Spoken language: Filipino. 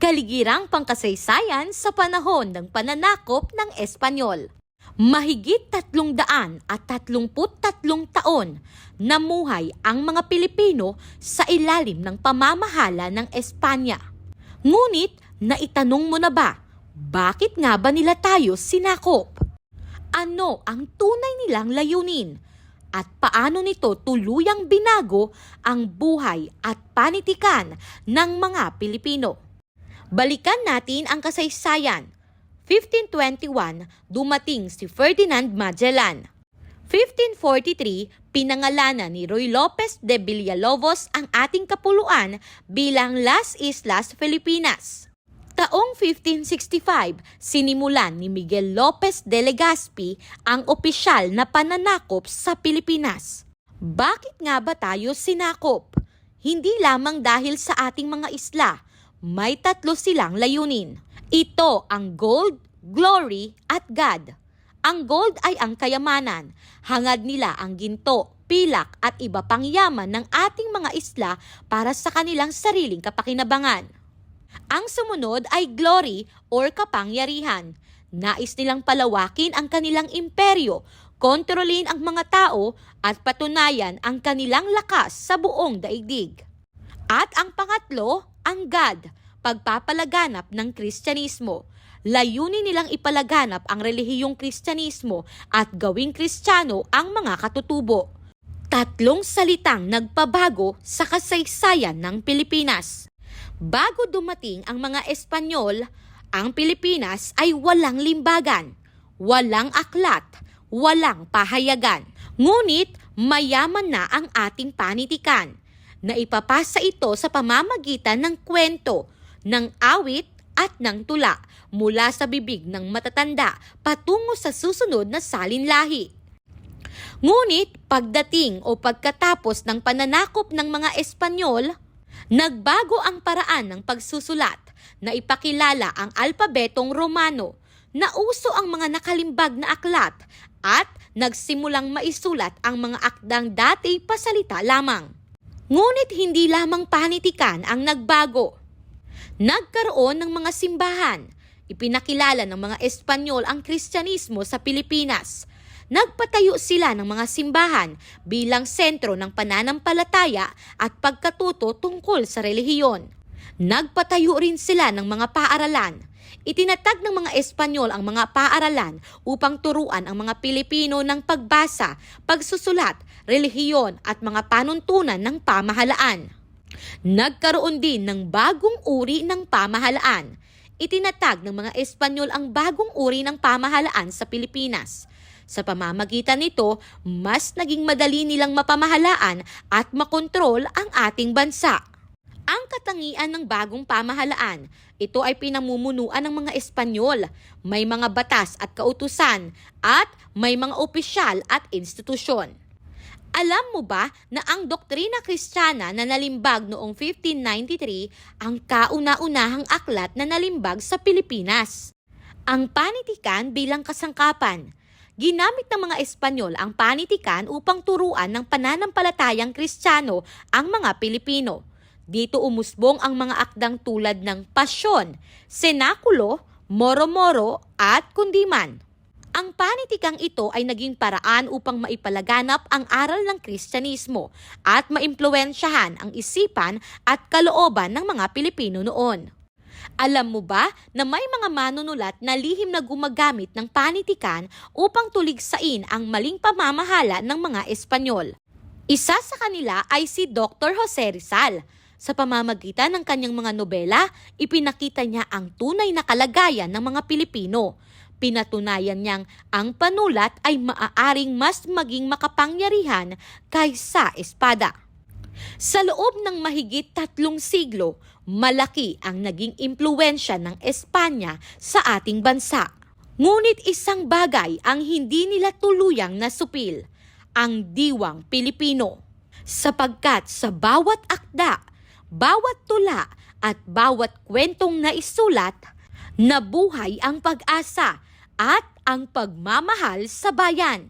Kaligirang pangkasaysayan sa panahon ng pananakop ng Espanyol. Mahigit 333 taon namuhay ang mga Pilipino sa ilalim ng pamamahala ng Espanya. Ngunit naitanong mo na ba, bakit nga ba nila tayo sinakop? Ano ang tunay nilang layunin? At paano nito tuluyang binago ang buhay at panitikan ng mga Pilipino? Balikan natin ang kasaysayan. 1521, dumating si Ferdinand Magellan. 1543, pinangalanan ni Ruy Lopez de Villalobos ang ating kapuluan bilang Las Islas Filipinas. Taong 1565, sinimulan ni Miguel Lopez de Legazpi ang opisyal na pananakop sa Pilipinas. Bakit nga ba tayo sinakop? Hindi lamang dahil sa ating mga isla. May 3 silang layunin. Ito ang gold, glory, at God. Ang gold ay ang kayamanan. Hangad nila ang ginto, pilak at iba pang yaman ng ating mga isla para sa kanilang sariling kapakinabangan. Ang sumunod ay glory or kapangyarihan. Nais nilang palawakin ang kanilang imperyo, kontrolin ang mga tao at patunayan ang kanilang lakas sa buong daigdig. At ang pangatlo, ang God, pagpapalaganap ng Kristyanismo. Layunin nilang ipalaganap ang relihiyong Kristyanismo at gawing Kristiyano ang mga katutubo. 3 salitang nagpabago sa kasaysayan ng Pilipinas. Bago dumating ang mga Espanyol, ang Pilipinas ay walang limbagan, walang aklat, walang pahayagan. Ngunit mayaman na ang ating panitikan. Naipapasa ito sa pamamagitan ng kwento, ng awit at ng tula mula sa bibig ng matatanda patungo sa susunod na salinlahi. Ngunit pagdating o pagkatapos ng pananakop ng mga Espanyol, nagbago ang paraan ng pagsusulat na ipakilala ang alpabetong Romano, nauso ang mga nakalimbag na aklat at nagsimulang maisulat ang mga akdang dati pasalita lamang. Ngunit hindi lamang panitikan ang nagbago. Nagkaroon ng mga simbahan. Ipinakilala ng mga Espanyol ang Kristyanismo sa Pilipinas. Nagpatayo sila ng mga simbahan bilang sentro ng pananampalataya at pagkatuto tungkol sa relihiyon. Nagpatayo rin sila ng mga paaralan. Itinatag ng mga Espanyol ang mga paaralan upang turuan ang mga Pilipino ng pagbasa, pagsusulat, relihiyon at mga panuntunan ng pamahalaan. Nagkaroon din ng bagong uri ng pamahalaan. Itinatag ng mga Espanyol ang bagong uri ng pamahalaan sa Pilipinas. Sa pamamagitan nito, mas naging madali nilang mapamahalaan at makontrol ang ating bansa. Ang katangian ng bagong pamahalaan, ito ay pinamumunuan ng mga Espanyol. May mga batas at kautusan at may mga opisyal at institusyon. Alam mo ba na ang doktrina Kristiyana na nalimbag noong 1593 ang kauna-unahang aklat na nalimbag sa Pilipinas? Ang panitikan bilang kasangkapan. Ginamit ng mga Espanyol ang panitikan upang turuan ng pananampalatayang Kristiyano ang mga Pilipino. Dito umusbong ang mga akdang tulad ng Pasyon, Senakulo, Moro-Moro at Kundiman. Ang panitikang ito ay naging paraan upang maipalaganap ang aral ng Kristyanismo at maimpluwensyahan ang isipan at kalooban ng mga Pilipino noon. Alam mo ba na may mga manunulat na lihim na gumagamit ng panitikan upang tuligsain ang maling pamamahala ng mga Espanyol? Isa sa kanila ay si Dr. Jose Rizal. Sa pamamagitan ng kanyang mga nobela, ipinakita niya ang tunay na kalagayan ng mga Pilipino. Pinatunayan niyang ang panulat ay maaaring mas maging makapangyarihan kaysa espada. Sa loob ng mahigit 3 siglo, malaki ang naging impluwensya ng Espanya sa ating bansa. Ngunit isang bagay ang hindi nila tuluyang nasupil, ang diwang Pilipino. Sapagkat sa bawat akda, bawat tula at bawat kwentong naisulat, nabuhay ang pag-asa at ang pagmamahal sa bayan.